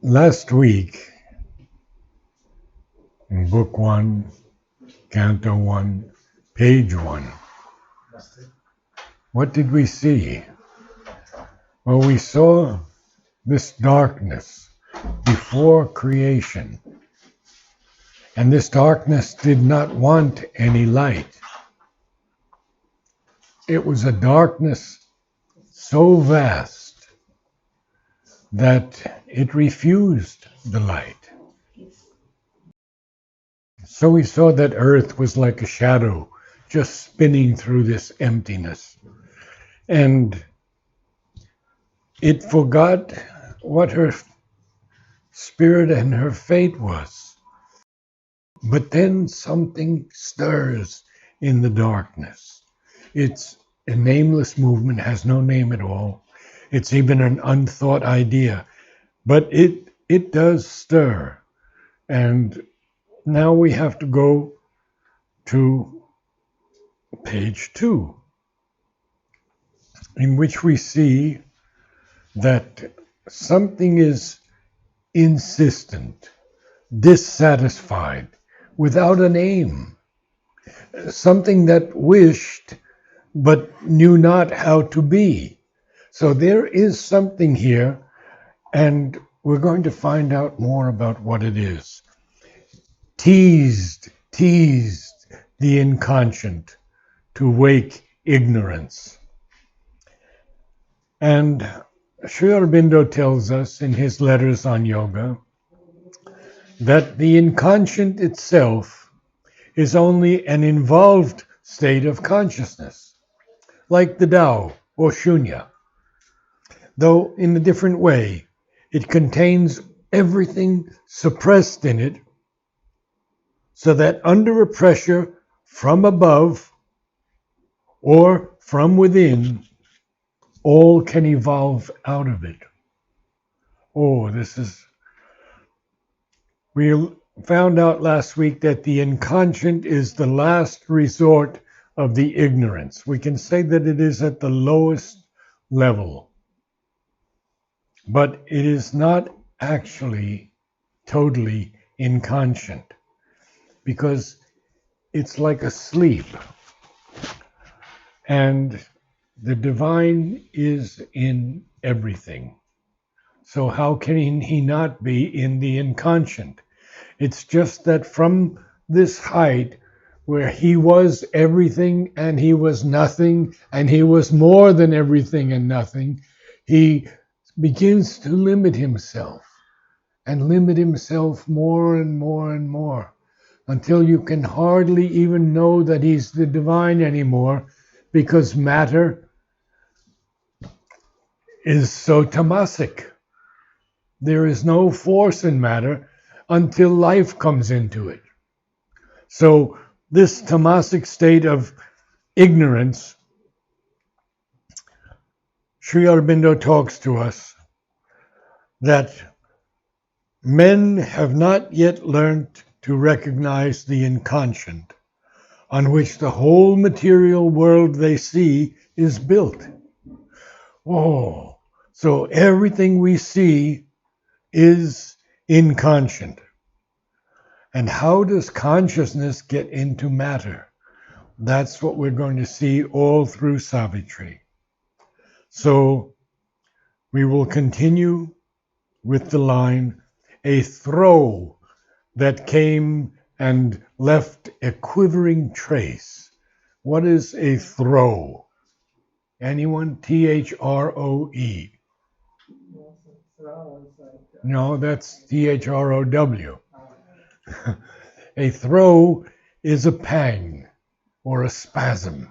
Last week, in Book 1, Canto 1, Page 1, what did we see? Well, we saw this darkness before creation. And this darkness did not want any light. It was a darkness so vast that it refused the light. So we saw that Earth was like a shadow just spinning through this emptiness. And it forgot what her spirit and her fate was. But then something stirs in the darkness. It's a nameless movement, has no name at all. It's even an unthought idea. But it does stir. And now we have to go to page 2, in which we see that something is insistent, dissatisfied, without an aim, something that wished but knew not how to be. So there is something here, and we're going to find out more about what it is. Teased the inconscient to wake ignorance. And Sri Aurobindo tells us in his letters on yoga that the inconscient itself is only an involved state of consciousness, like the Tao or Shunya, though in a different way. It contains everything suppressed in it, so that under a pressure from above or from within, all can evolve out of it. We found out last week that the inconscient is the last resort of the ignorance. We can say that it is at the lowest level, but it is not actually totally inconscient, because it's like a sleep. And the divine is in everything. So how can he not be in the inconscient? It's just that from this height where he was everything and he was nothing and he was more than everything and nothing, he begins to limit himself and limit himself more and more and more, until you can hardly even know that he's the divine anymore, because matter is so tamasic. There is no force in matter until life comes into it. So this tamasic state of ignorance, Sri Aurobindo talks to us that men have not yet learned to recognize the inconscient, on which the whole material world they see is built. So everything we see is inconscient. And how does consciousness get into matter? That's what we're going to see all through Savitri. So we will continue with the line, a throw that came and left a quivering trace. What is a throw? Anyone? Throe. No, that's Throw. A throw is a pang or a spasm,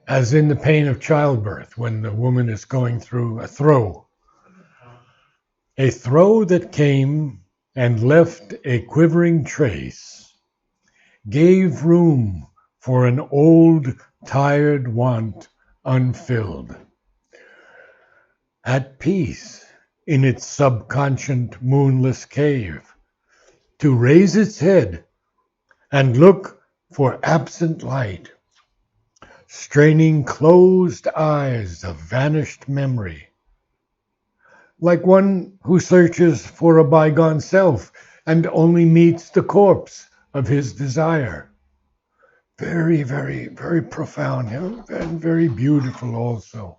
as in the pain of childbirth when the woman is going through a throw. A throw that came and left a quivering trace gave room for an old, tired want unfilled. At peace in its subconscient moonless cave, to raise its head and look for absent light, straining closed eyes of vanished memory, like one who searches for a bygone self and only meets the corpse of his desire. Very, very, very profound, and very beautiful also.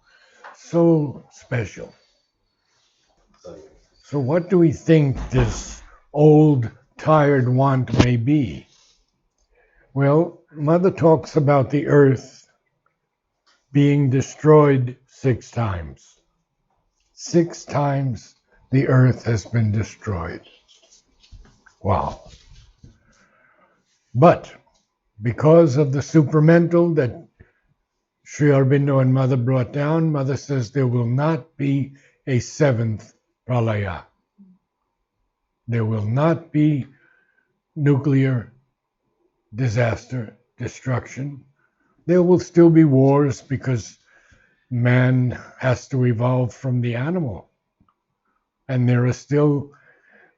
So special. So what do we think this old, tired want may be? Well, Mother talks about the earth being destroyed 6 times. 6 times the earth has been destroyed. Wow. But because of the supramental that Sri Aurobindo and Mother brought down, Mother says there will not be a 7th pralaya. There will not be nuclear disaster, destruction. There will still be wars because man has to evolve from the animal. And there are still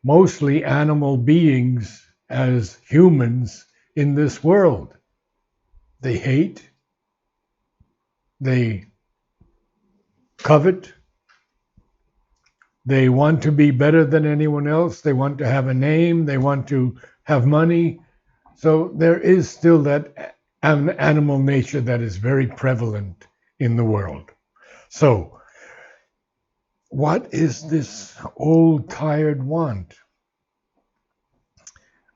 mostly animal beings as humans in this world. They hate, they covet, they want to be better than anyone else, they want to have a name, they want to have money. So there is still that animal nature that is very prevalent in the world. So, what is this old, tired want?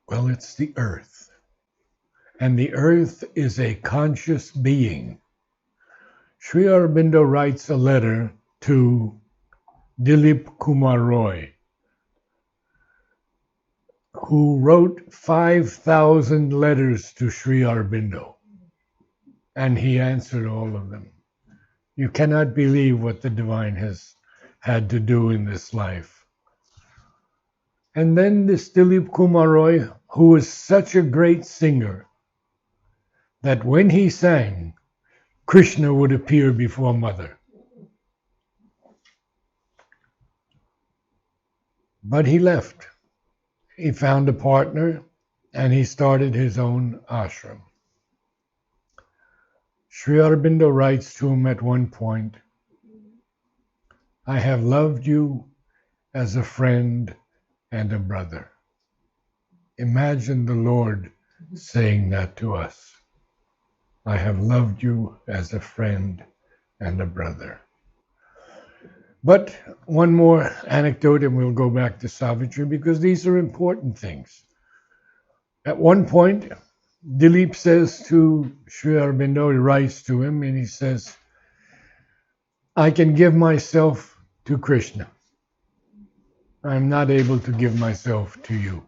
Well, it's the earth. And the earth is a conscious being. Sri Aurobindo writes a letter to Dilip Kumar Roy, who wrote 5,000 letters to Sri Aurobindo, and he answered all of them. You cannot believe what the divine has had to do in this life. And then this Dilip Kumar Roy, who was such a great singer, that when he sang, Krishna would appear before Mother. But he left. He found a partner and he started his own ashram. Sri Aurobindo writes to him at one point, I have loved you as a friend and a brother. Imagine the Lord saying that to us. I have loved you as a friend and a brother. But one more anecdote and we'll go back to Savitri because these are important things. At one point, Dilip says to Sri Aurobindo, he writes to him and he says, I can give myself to Krishna. I'm not able to give myself to you.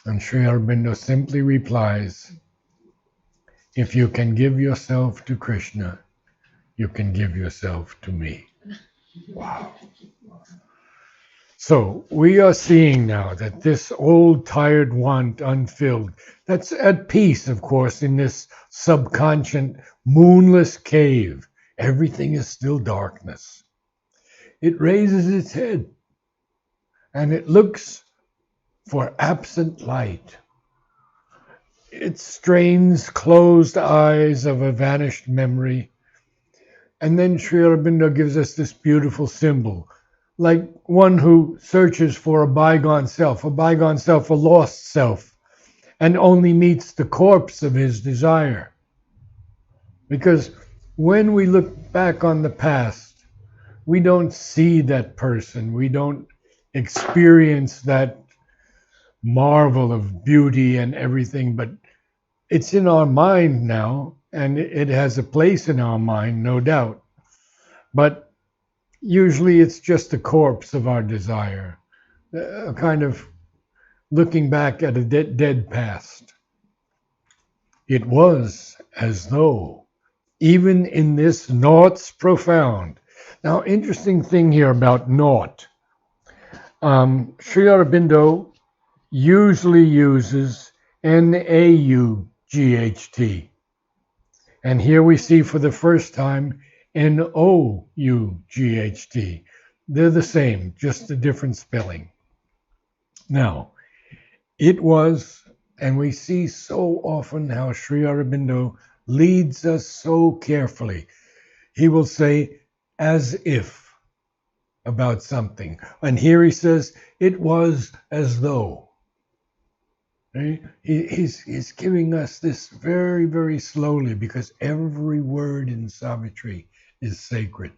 And Sri Aurobindo simply replies, if you can give yourself to Krishna, you can give yourself to me. Wow. So we are seeing now that this old tired want unfilled, that's at peace, of course, in this subconscious moonless cave. Everything is still darkness. It raises its head and it looks for absent light. It strains closed eyes of a vanished memory. And then Sri Aurobindo gives us this beautiful symbol, like one who searches for a bygone self, a lost self, and only meets the corpse of his desire. Because when we look back on the past, we don't see that person, we don't experience that marvel of beauty and everything, but it's in our mind now, and it has a place in our mind, no doubt. But usually it's just the corpse of our desire, a kind of looking back at a dead past. It was as though, even in this naught's profound. Now, interesting thing here about naught. Sri Aurobindo usually uses N-A-U-G-H-T. And here we see for the first time N-O-U-G-H-T. They're the same, just a different spelling. Now, it was, and we see so often how Sri Aurobindo leads us so carefully. He will say, as if. about something. And here he says, it was as though. Right? He's giving us this very, very slowly, because every word in Savitri is sacred.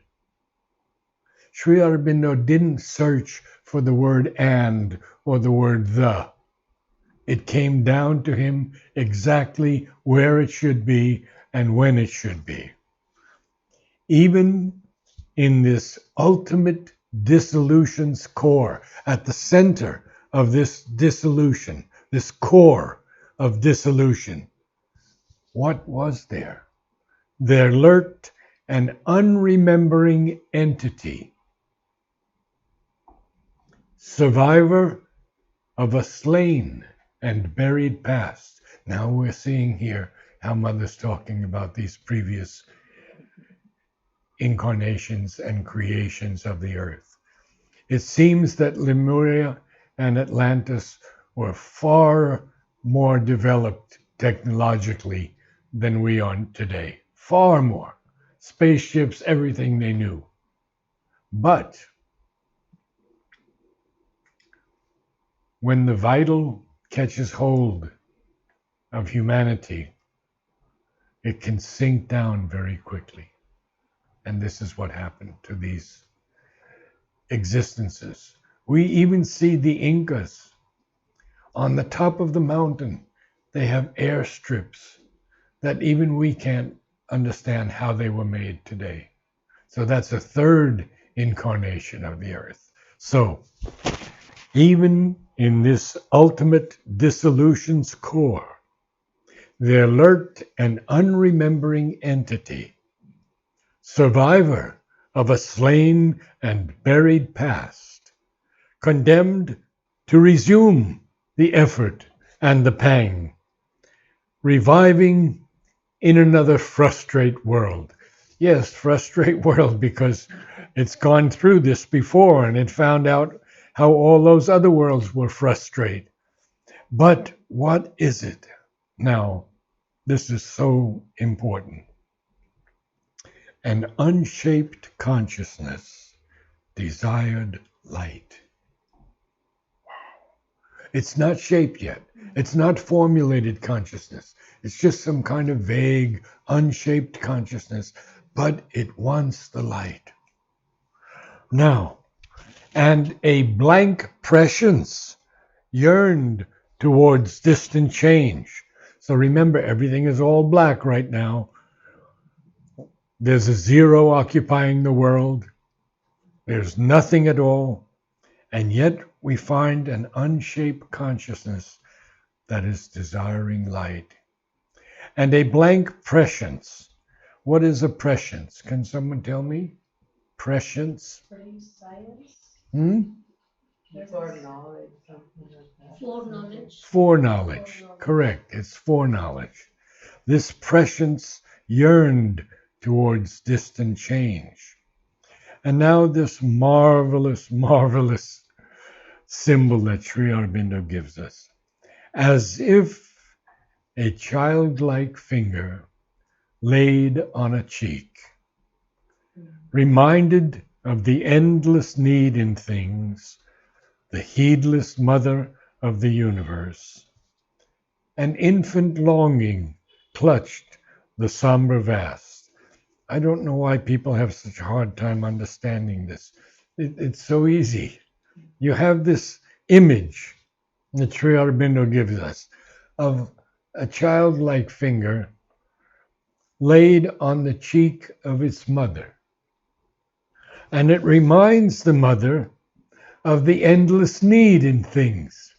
Sri Aurobindo didn't search for the word and or the word the. It came down to him exactly where it should be and when it should be. Even in this ultimate dissolution's core, at the center of this dissolution, this core of dissolution, what was there? There lurked an unremembering entity, survivor of a slain and buried past. Now we're seeing here how Mother's talking about these previous incarnations and creations of the earth. It seems that Lemuria and Atlantis were far more developed technologically than we are today. Far more. Spaceships, everything they knew. But when the vital catches hold of humanity, it can sink down very quickly. And this is what happened to these existences. We even see the Incas on the top of the mountain. They have airstrips that even we can't understand how they were made today. So that's a third incarnation of the earth. So even in this ultimate dissolution's core, there lurked an unremembering entity, survivor of a slain and buried past, condemned to resume the effort and the pang, reviving in another frustrate world. Yes, frustrate world, because it's gone through this before and it found out how all those other worlds were frustrate. But what is it? Now, this is so important. An unshaped consciousness desired light. It's not shaped yet. It's not formulated consciousness. It's just some kind of vague, unshaped consciousness, but it wants the light. Now, and a blank prescience yearned towards distant change. So remember, everything is all black right now. There's a zero occupying the world. There's nothing at all. And yet we find an unshaped consciousness that is desiring light. And a blank prescience. What is a prescience? Can someone tell me? Prescience? Foreknowledge, something like that. Foreknowledge. Foreknowledge. Correct. It's foreknowledge. This prescience yearned towards distant change. And now this marvelous, marvelous symbol that Sri Aurobindo gives us. As if a childlike finger laid on a cheek, reminded of the endless need in things, the heedless mother of the universe. An infant longing clutched the somber vast. I don't know why people have such a hard time understanding this. It's so easy. You have this image that Sri Aurobindo gives us of a childlike finger laid on the cheek of its mother. And it reminds the mother of the endless need in things.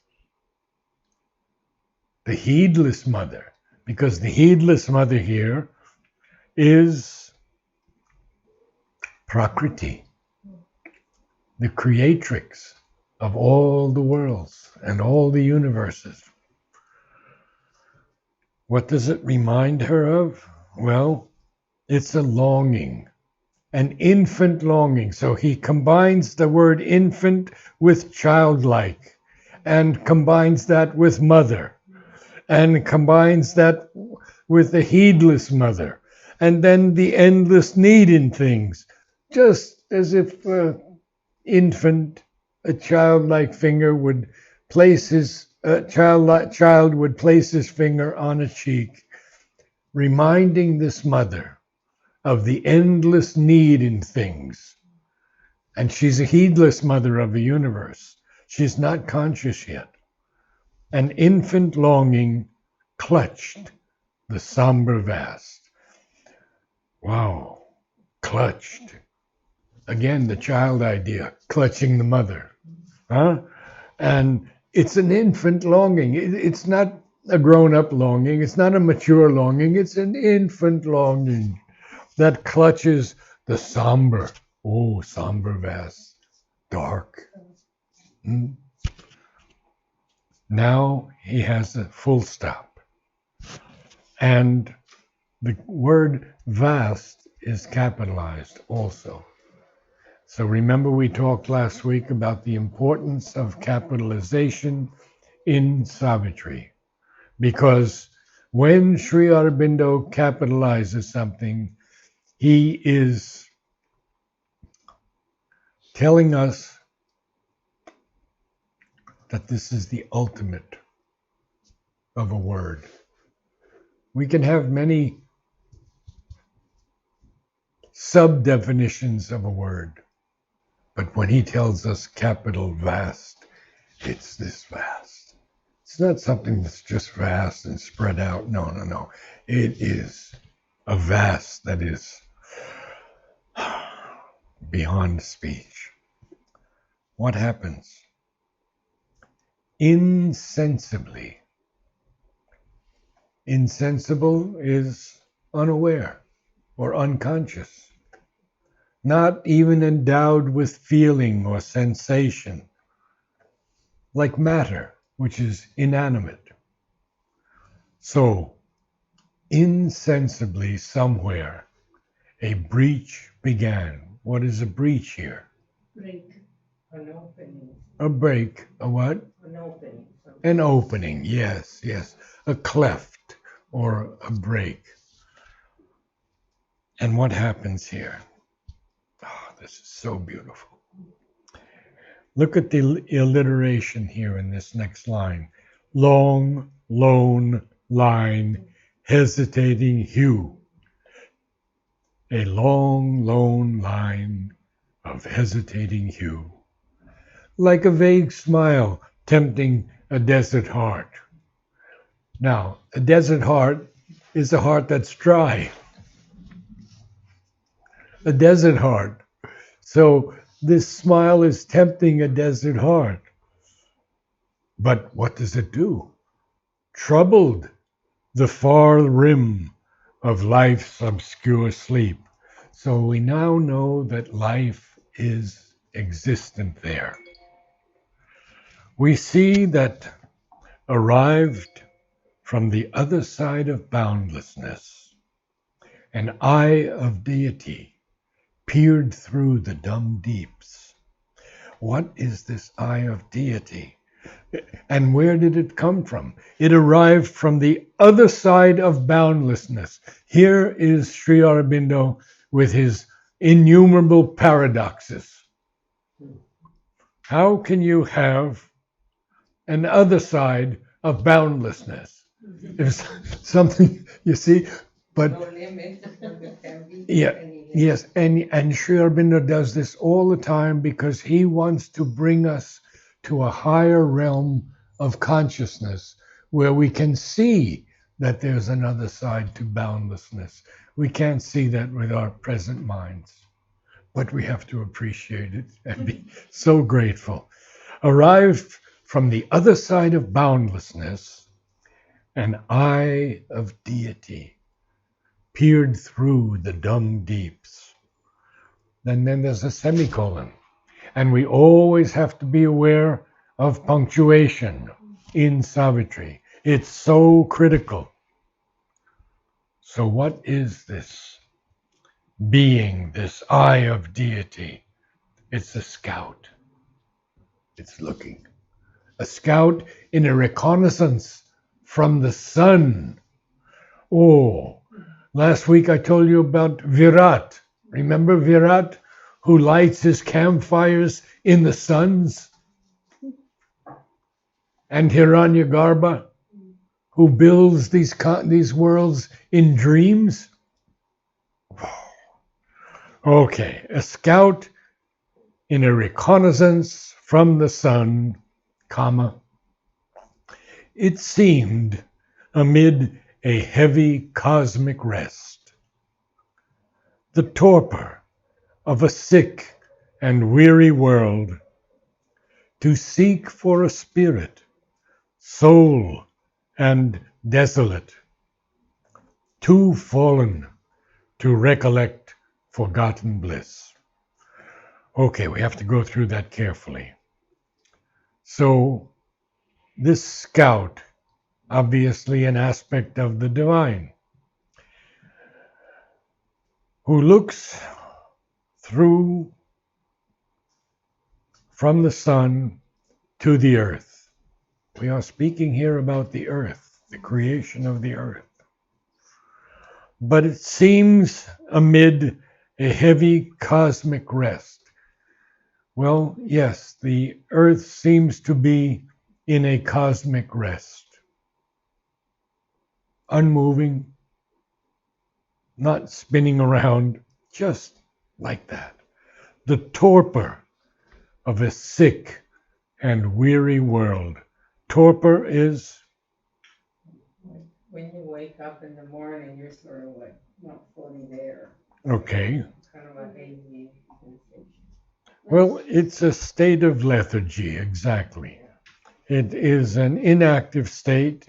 The heedless mother, because the heedless mother here is Prakriti, the creatrix of all the worlds and all the universes. What does it remind her of? Well, it's a longing, an infant longing. So he combines the word infant with childlike, and combines that with mother, and combines that with the heedless mother, and then the endless need in things, just as if infant, a childlike finger would place his child would place his finger on a cheek, reminding this mother of the endless need in things. And she's a heedless mother of the universe. She's not conscious yet. An infant longing clutched the somber vast. Wow, clutched. Again, the child idea, clutching the mother. Huh? And it's an infant longing. It's not a grown-up longing. It's not a mature longing. It's an infant longing that clutches the somber. Oh, somber vast, dark. Now he has a full stop. And the word vast is capitalized also. So remember we talked last week about the importance of capitalization in Savitri. Because when Sri Aurobindo capitalizes something, he is telling us that this is the ultimate of a word. We can have many sub-definitions of a word, but when he tells us capital vast, it's this vast. It's not something that's just vast and spread out. No. It is a vast that is beyond speech. What happens? Insensibly. Insensible is unaware or unconscious, not even endowed with feeling or sensation, like matter, which is inanimate. So, insensibly somewhere, a breach began. What is a breach here? Break. An opening. A break. A what? An opening. An opening, yes. A cleft or a break. And what happens here? Oh, this is so beautiful. Look at the alliteration here in this next line. Long, lone, line, hesitating hue. A long, lone line of hesitating hue. Like a vague smile tempting a desert heart. Now, a desert heart is a heart that's dry. A desert heart. So this smile is tempting a desert heart. But what does it do? Troubled the far rim of life's obscure sleep. So we now know that life is existent there. We see that arrived from the other side of boundlessness, an eye of deity peered through the dumb deeps. What is this eye of deity? And where did it come from? It arrived from the other side of boundlessness. Here is Sri Aurobindo with his innumerable paradoxes. How can you have an other side of boundlessness? There's something, you see, but No limit. yes, and Sri Aurobindo does this all the time because he wants to bring us to a higher realm of consciousness where we can see that there's another side to boundlessness. We can't see that with our present minds, but we have to appreciate it and be so grateful. Arrived from the other side of boundlessness, an eye of deity peered through the dumb deeps. And then there's a semicolon. And we always have to be aware of punctuation in Savitri. It's so critical. So what is this being, this eye of deity? It's a scout. It's looking. A scout in a reconnaissance from the sun. Oh, last week I told you about Virat. Remember Virat, who lights his campfires in the suns, and Hiranyagarbha, who builds these worlds in dreams. Okay, a scout in a reconnaissance from the sun, comma, it seemed amid a heavy cosmic rest, the torpor of a sick and weary world, to seek for a spirit, soul and desolate, too fallen to recollect forgotten bliss. Okay, we have to go through that carefully. So, this scout, obviously an aspect of the divine, who looks through from the sun to the earth. We are speaking here about the earth, the creation of the earth. But it seems amid a heavy cosmic rest. Well, yes, the earth seems to be in a cosmic rest. Unmoving, not spinning around, just like that. The torpor of a sick and weary world. Torpor is? When you wake up in the morning, you're sort of like not fully there. Okay. It's kind of a hazy sensation. Well, it's a state of lethargy, exactly. It is an inactive state.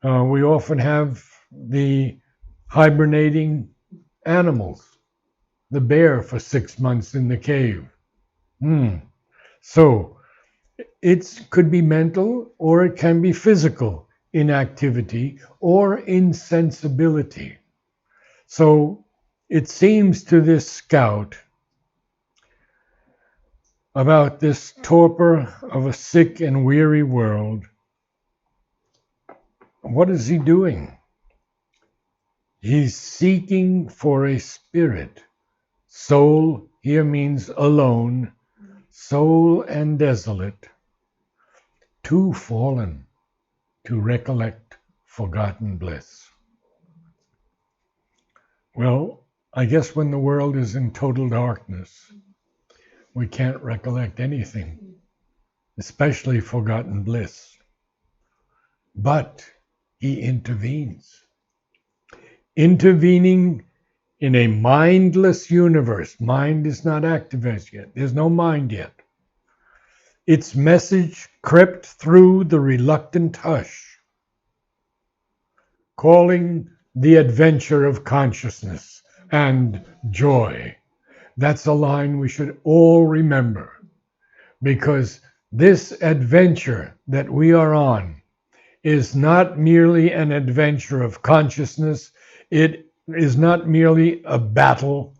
We often have the hibernating animals, the bear for 6 months in the cave. So it could be mental or it can be physical inactivity or insensibility. So it seems to this scout about this torpor of a sick and weary world. What is he doing? He's seeking for a spirit. Soul here means alone, soul and desolate, too fallen to recollect forgotten bliss. Well, I guess when the world is in total darkness, we can't recollect anything, especially forgotten bliss. But he intervenes. Intervening in a mindless universe. Mind is not active as yet. There's no mind yet. Its message crept through the reluctant hush, calling the adventure of consciousness and joy. That's a line we should all remember, because this adventure that we are on is not merely an adventure of consciousness. It is not merely a battle.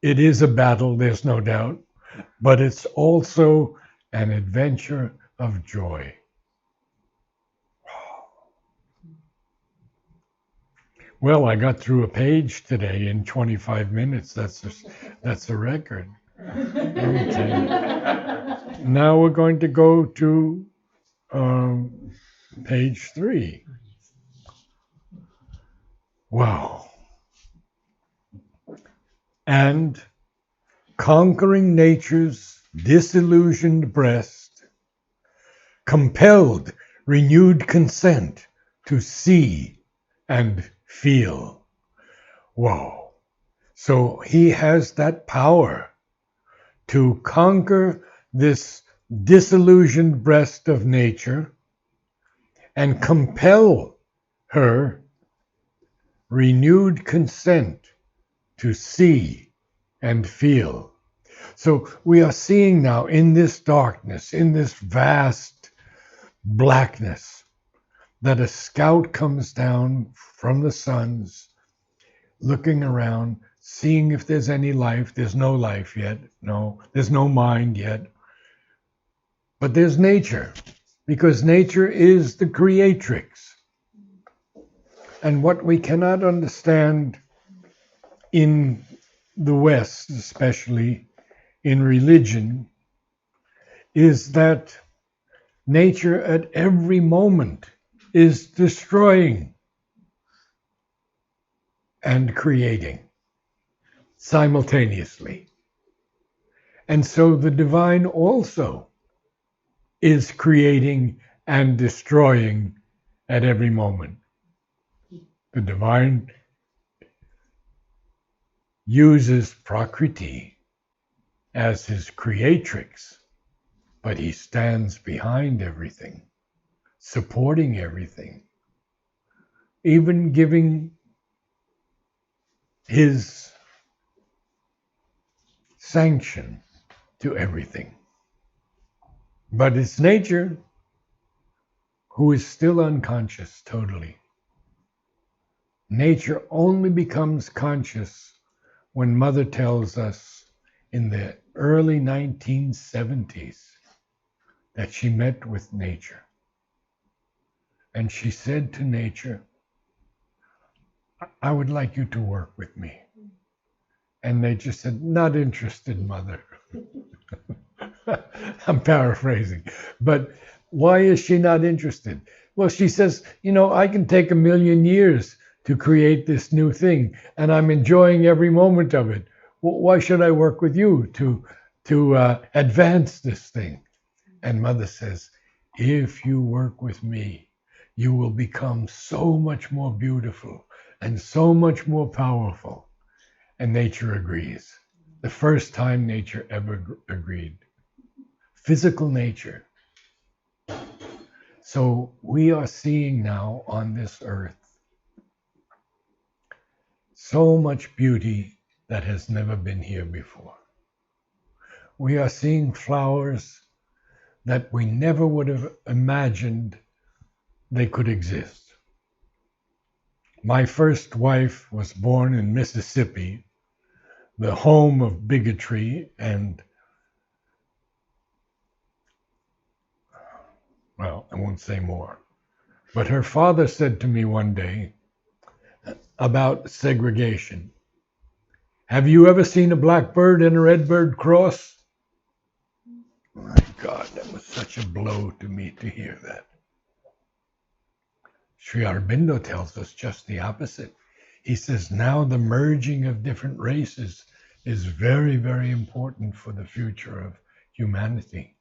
It is a battle, there's no doubt, but it's also an adventure of joy. Well, I got through a page today in 25 minutes. That's a record. Okay. Now we're going to go to page 3. Wow. And conquering nature's disillusioned breast, compelled renewed consent to see and feel. Whoa. So he has that power to conquer this disillusioned breast of nature and compel her renewed consent to see and feel. So we are seeing now in this darkness, in this vast blackness, that a scout comes down from the suns, looking around, seeing if there's any life. There's no life yet. No, there's no mind yet. But there's nature, because nature is the creatrix. And what we cannot understand in the West, especially in religion, is that nature at every moment is destroying and creating simultaneously. And so the divine also is creating and destroying at every moment. The divine uses Prakriti as his creatrix, but he stands behind everything, supporting everything, even giving his sanction to everything. But it's nature who is still unconscious totally. Nature only becomes conscious when Mother tells us in the early 1970s that she met with nature. And she said to nature, I would like you to work with me. And nature said, not interested, Mother. I'm paraphrasing. But why is she not interested? Well, she says, I can take 1,000,000 years to create this new thing, and I'm enjoying every moment of it. Why should I work with you to advance this thing? And Mother says, if you work with me, you will become so much more beautiful and so much more powerful. And nature agrees. The first time nature ever agreed. Physical nature. So we are seeing now on this earth so much beauty that has never been here before. We are seeing flowers that we never would have imagined they could exist. My first wife was born in Mississippi, the home of bigotry and, well, I won't say more. But her father said to me one day about segregation, have you ever seen a blackbird and a redbird cross? My God, that was such a blow to me to hear that. Sri Aurobindo tells us just the opposite. He says now the merging of different races is very, very important for the future of humanity.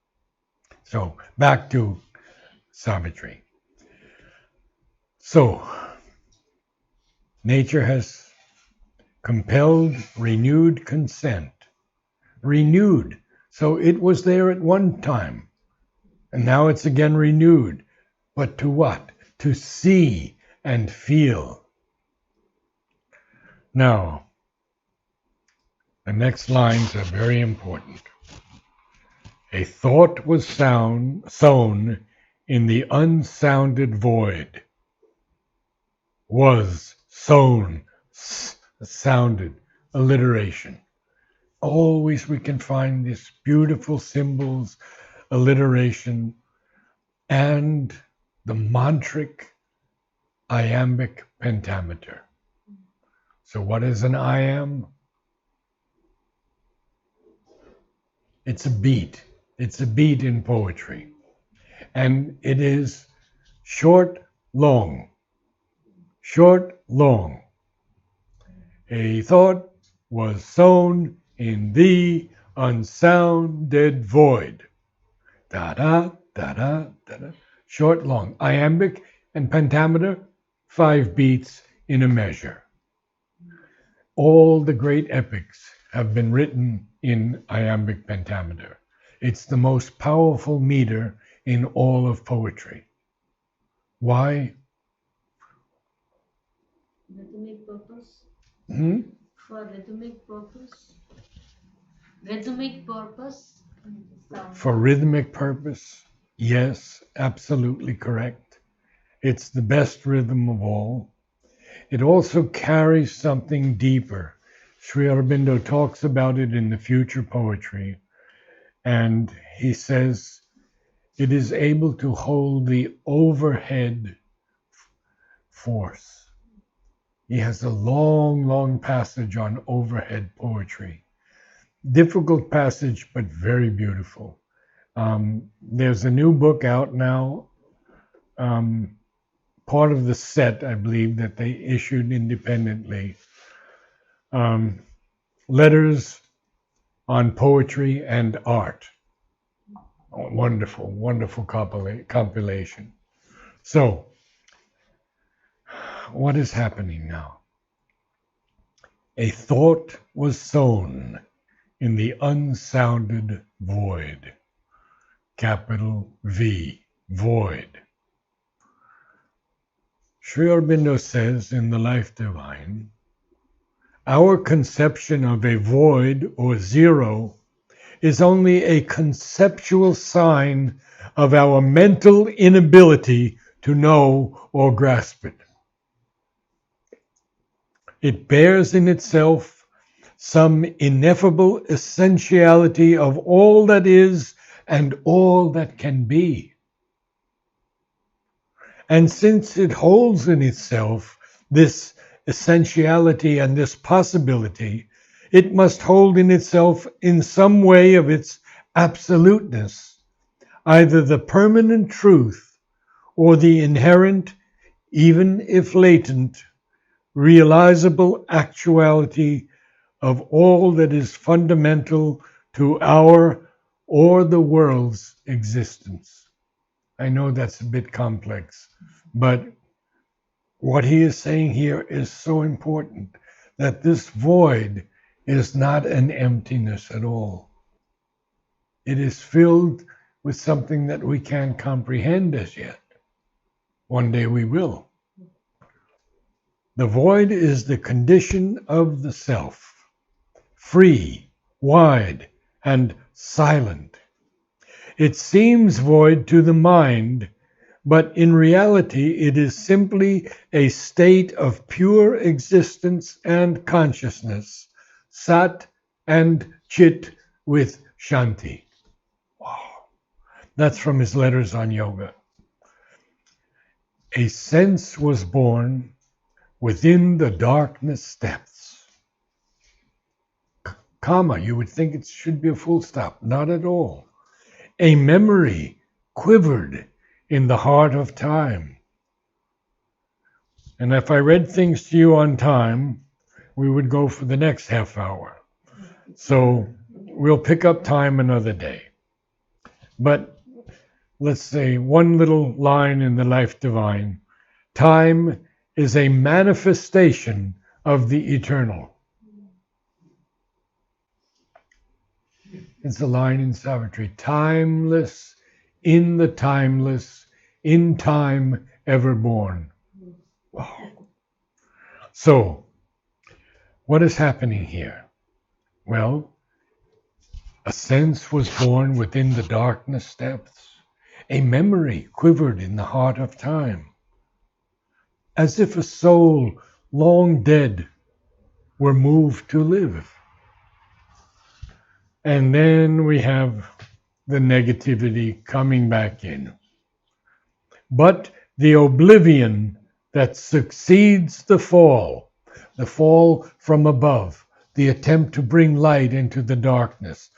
So back to Savitri. So nature has compelled renewed consent. Renewed. So it was there at one time, and now it's again renewed. But to what? To see and feel. Now, the next lines are very important. A thought was sown in the unsounded void. Was sown, sounded, alliteration. Always we can find these beautiful symbols, alliteration, and the mantric iambic pentameter. So what is an iamb? It's a beat. It's a beat in poetry. And it is short, long. Short, long. A thought was sown in the unsounded void. Da-da, da-da, da-da. Short, long. Iambic and pentameter, 5 beats in a measure. All the great epics have been written in iambic pentameter. It's the most powerful meter in all of poetry. Why? Rhythmic purpose? For rhythmic purpose? Rhythmic purpose? For rhythmic purpose? Yes, absolutely correct. It's the best rhythm of all. It also carries something deeper. Sri Aurobindo talks about it in the Future Poetry, and he says it is able to hold the overhead force. He has a long, long passage on overhead poetry. Difficult passage, but very beautiful. There's a new book out now, part of the set, I believe, that they issued independently. Letters on poetry and art. Oh, wonderful, wonderful compilation. So, what is happening now? A thought was sown in the unsounded void. Capital V, void. Sri Aurobindo says in The Life Divine, our conception of a void or zero is only a conceptual sign of our mental inability to know or grasp it. It bears in itself some ineffable essentiality of all that is and all that can be. And since it holds in itself this essentiality and this possibility, it must hold in itself in some way of its absoluteness, either the permanent truth or the inherent, even if latent, realizable actuality of all that is fundamental to our or the world's existence. I know that's a bit complex, but what he is saying here is so important, that this void is not an emptiness at all. It is filled with something that we can't comprehend as yet. One day we will. The void is the condition of the self, free, wide, and silent. It seems void to the mind, but in reality it is simply a state of pure existence and consciousness, sat and chit with shanti. Wow. That's from his letters on yoga. A sense was born within the darkness depths. Comma, you would think it should be a full stop. Not at all. A memory quivered in the heart of time. And if I read things to you on time, we would go for the next half hour. So we'll pick up time another day. But let's say one little line in the Life Divine. Time is a manifestation of the eternal. It's a line in Savitri. Timeless, in the timeless, in time ever born. Wow. So, what is happening here? Well, a sense was born within the darkness depths. A memory quivered in the heart of time, as if a soul long dead were moved to live. And then we have the negativity coming back in. But the oblivion that succeeds the fall from above, the attempt to bring light into the darkness,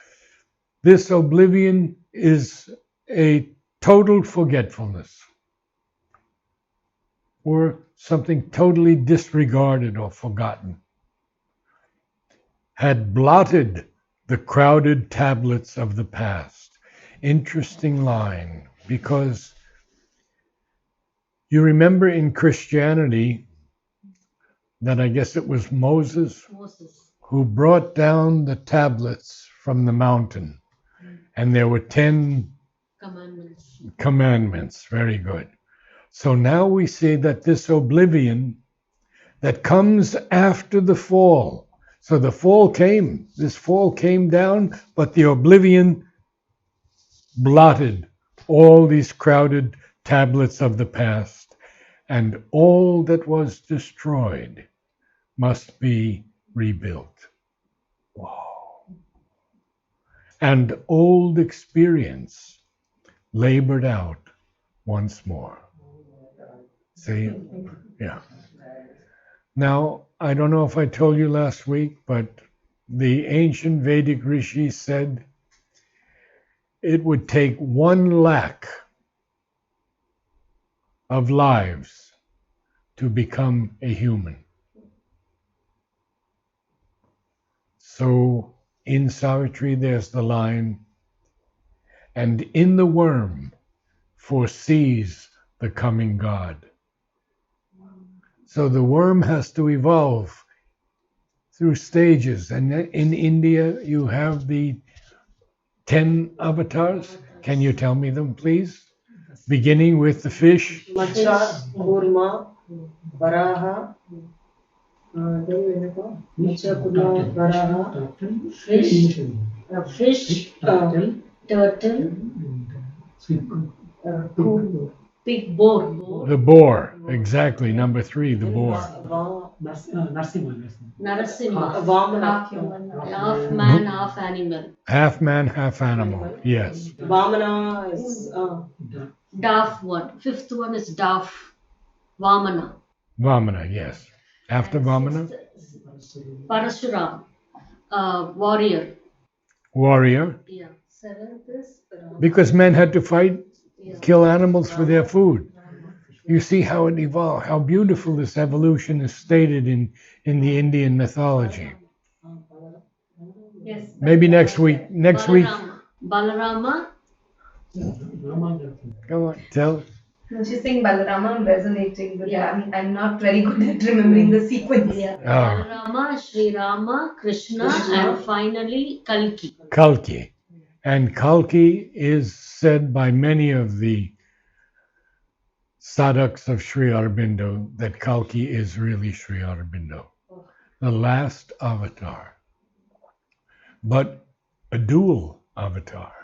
this oblivion is a total forgetfulness, or something totally disregarded or forgotten, had blotted the crowded tablets of the past. Interesting line, because you remember in Christianity that I guess it was Moses who brought down the tablets from the mountain. And there were 10 commandments. Very good. So now we see that this oblivion that comes after the fall. So the fall came, this fall came down, but the oblivion blotted all these crowded tablets of the past, and all that was destroyed must be rebuilt. Wow. And old experience labored out once more. See? Yeah. Now, I don't know if I told you last week, but the ancient Vedic rishis said it would take 1 lakh of lives to become a human. So in Savitri, there's the line, and in the worm foresees the coming God. So the worm has to evolve through stages. And in India, you have the 10 avatars. Can you tell me them, please? Beginning with the fish. Macha, Kurma, Varaha, Macha, Kurma, Varaha, fish, turtle, pig, boar, The boar, exactly. Number 3, the boar. Narasimha, Vamana. half human, half man, half animal. Half man, half animal. Yes. Vamana is Daft one. Fifth one is Daft. Vamana. Vamana, yes. After And Vamana, sixth, Parashuram. Warrior. warrior. Yeah. Seventh is Because men had to fight, yeah. kill animals for their food. You see how it evolved, how beautiful this evolution is stated in the Indian mythology. Yes. Maybe next week. Balarama. Go on, tell. No, she's saying Balarama, I'm resonating with Yeah. that. I'm not very good at remembering the sequence. Yeah. Ah. Balarama, Sri Rama, Krishna, and finally Kalki. Kalki. And Kalki is said by many of the sadhaks of Sri Aurobindo that Kalki is really Sri Aurobindo, the last avatar. But a dual avatar,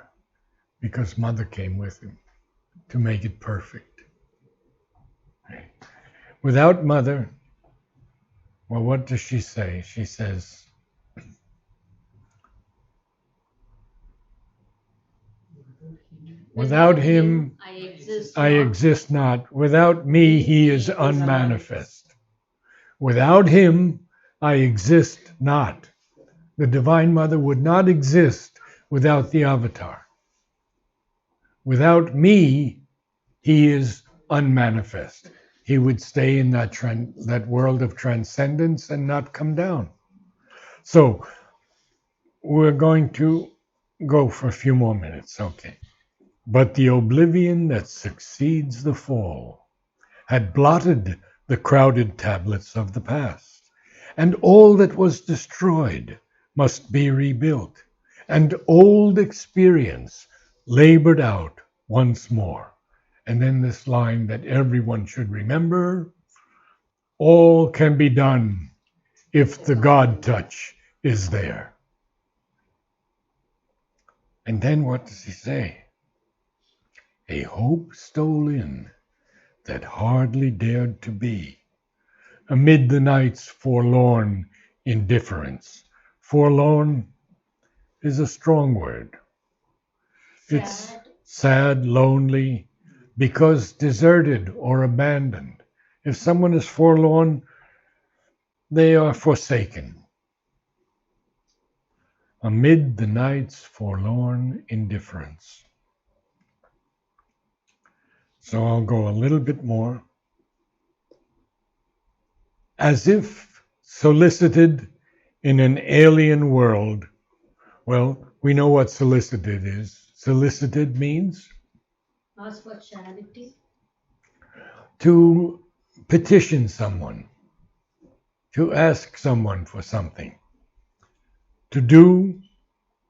because Mother came with him to make it perfect. Without Mother, well, what does she say? She says, without him, I exist not. Without me, he is unmanifest. Without him, I exist not. The Divine Mother would not exist without the avatar. Without me, he is unmanifest. He would stay in that world of transcendence and not come down. So we're going to go for a few more minutes, okay. But the oblivion that succeeds the fall had blotted the crowded tablets of the past, and all that was destroyed must be rebuilt, and old experience labored out once more. And then this line that everyone should remember, all can be done if the God touch is there. And then what does he say? A hope stole in that hardly dared to be, amid the night's forlorn indifference. Forlorn is a strong word. It's sad, lonely, because deserted or abandoned. If someone is forlorn, they are forsaken. Amid the night's forlorn indifference. So I'll go a little bit more. As if solicited in an alien world. Well, we know what solicited is. Solicited means? Ask for charity. To petition someone. To ask someone for something. To do,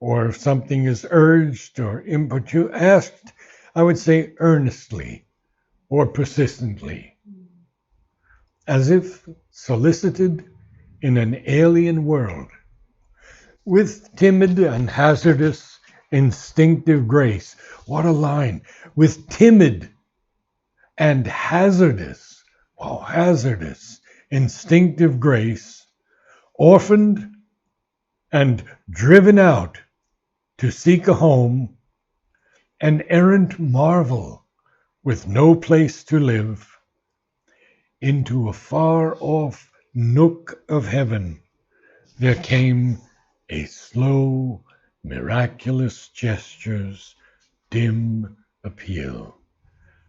or if something is urged or importuned, asked, I would say earnestly or persistently. As if solicited in an alien world. With timid and hazardous instinctive grace. What a line. With timid and hazardous, instinctive grace, orphaned and driven out to seek a home, an errant marvel with no place to live, into a far-off nook of heaven, there came a slow, miraculous gesture's dim appeal.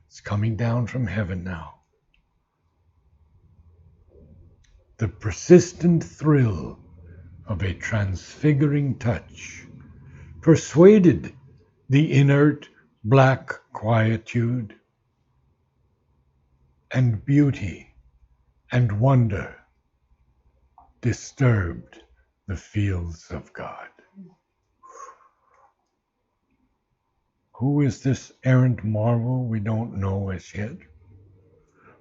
It's coming down from heaven now. The persistent thrill of a transfiguring touch persuaded the inert black quietude, and beauty and wonder disturbed the fields of God. Who is this errant marvel? We don't know as yet.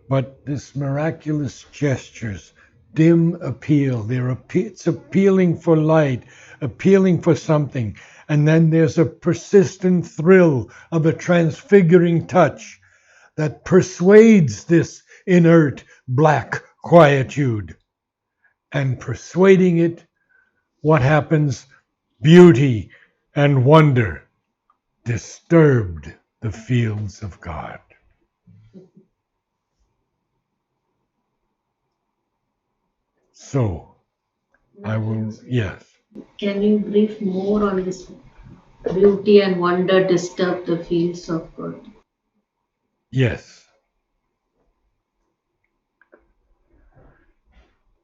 But this miraculous gesture's dim appeal, it's appealing for light, appealing for something. And then there's a persistent thrill of a transfiguring touch that persuades this inert black quietude. And persuading it, what happens? Beauty and wonder disturbed the fields of God. So, I will, yes. Can you brief more on this beauty and wonder disturb the fields of God? Yes.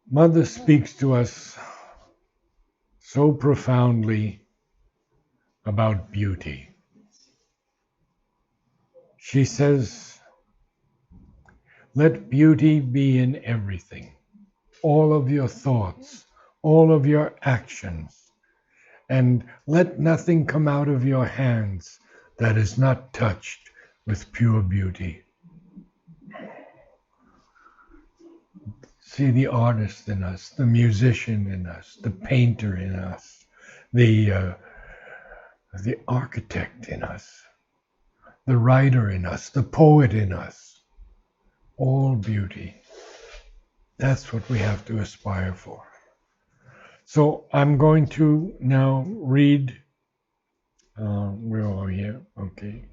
Mother speaks to us so profoundly about beauty. She says, let beauty be in everything, all of your thoughts, all of your actions, and let nothing come out of your hands that is not touched with pure beauty. See the artist in us, the musician in us, the painter in us, the architect in us, the writer in us, the poet in us. All beauty. That's what we have to aspire for. So I'm going to now read, where are we here? Okay.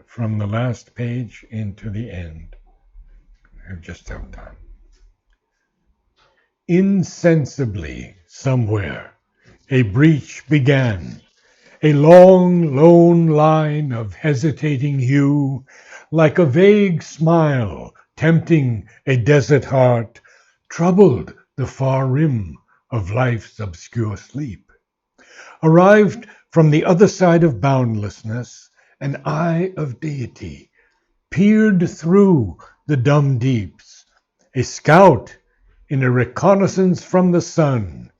From the last page into the end. I just have time. Insensibly, somewhere, a breach began, a long, lone line of hesitating hue, like a vague smile tempting a desert heart, troubled the far rim of life's obscure sleep. Arrived from the other side of boundlessness, an eye of deity peered through the dumb deeps, a scout in a reconnaissance from the sun.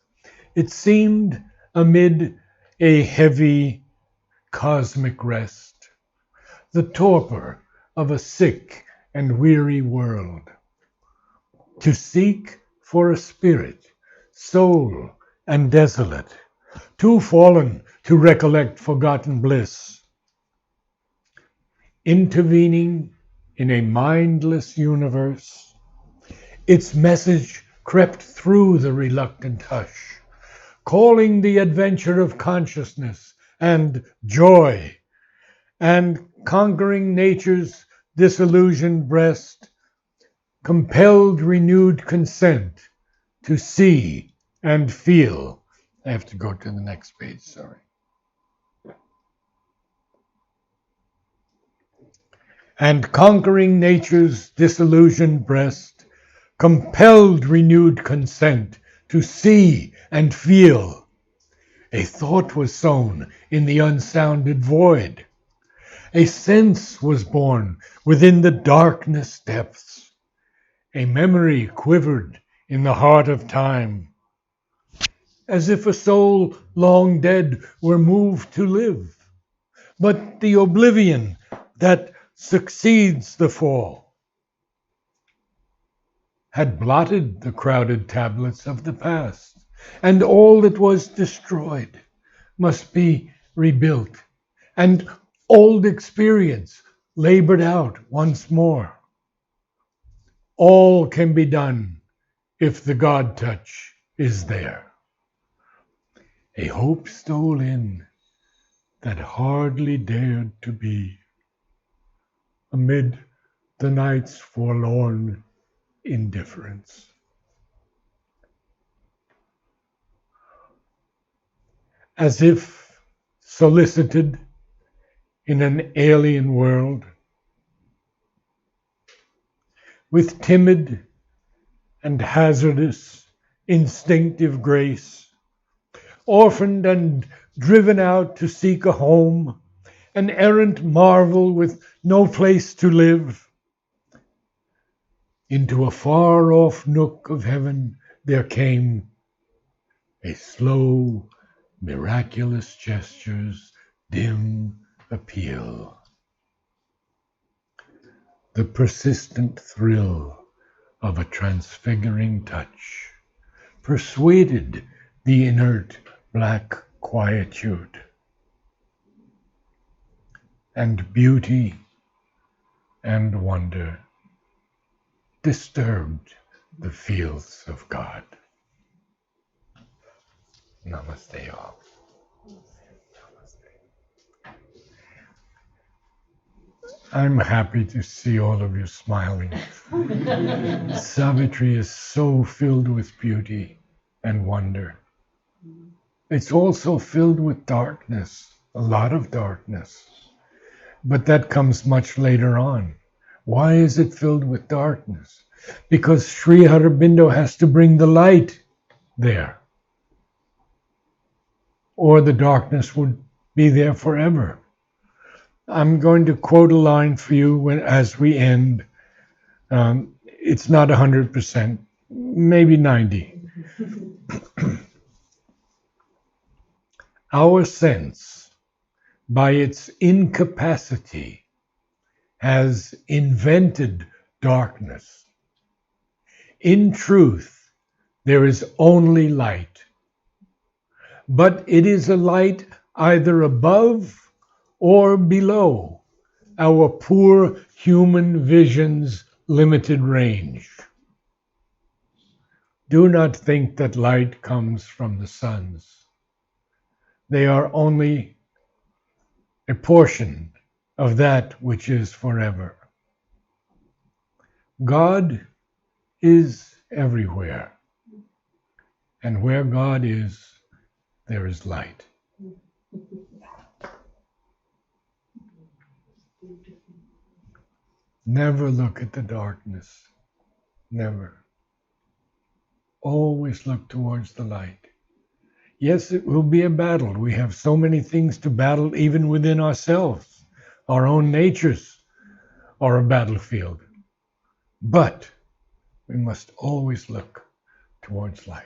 It seemed amid a heavy cosmic rest, the torpor of a sick and weary world, to seek for a spirit, soul and desolate, too fallen to recollect forgotten bliss. Intervening in a mindless universe, its message crept through the reluctant hush, calling the adventure of consciousness and joy, and conquering nature's disillusioned breast, compelled renewed consent to see and feel. I have to go to the next page, sorry. And conquering nature's disillusioned breast, compelled renewed consent to see and feel. A thought was sown in the unsounded void. A sense was born within the darkness depths. A memory quivered in the heart of time, as if a soul long dead were moved to live. But the oblivion that succeeds the fall had blotted the crowded tablets of the past, and all that was destroyed must be rebuilt, and old experience labored out once more. All can be done if the God touch is there. A hope stole in that hardly dared to be, amid the night's forlorn indifference. As if solicited in an alien world, with timid and hazardous instinctive grace, orphaned and driven out to seek a home, an errant marvel with no place to live, into a far-off nook of heaven there came a slow, miraculous gesture's dim appeal. The persistent thrill of a transfiguring touch persuaded the inert black quietude, and beauty and wonder disturbed the fields of God. Namaste, all. I'm happy to see all of you smiling. Savitri is so filled with beauty and wonder. It's also filled with darkness, a lot of darkness. But that comes much later on. Why is it filled with darkness? Because Sri Aurobindo has to bring the light there, or the darkness would be there forever. I'm going to quote a line for you as we end. It's not 100%, maybe 90. Our sense, by its incapacity, has invented darkness. In truth, there is only light. But it is a light either above or below our poor human vision's limited range. Do not think that light comes from the suns. They are only a portion of that which is forever. God is everywhere, and where God is, there is light. Never look at the darkness. Never. Always look towards the light. Yes, it will be a battle. We have so many things to battle even within ourselves. Our own natures are a battlefield. But we must always look towards light.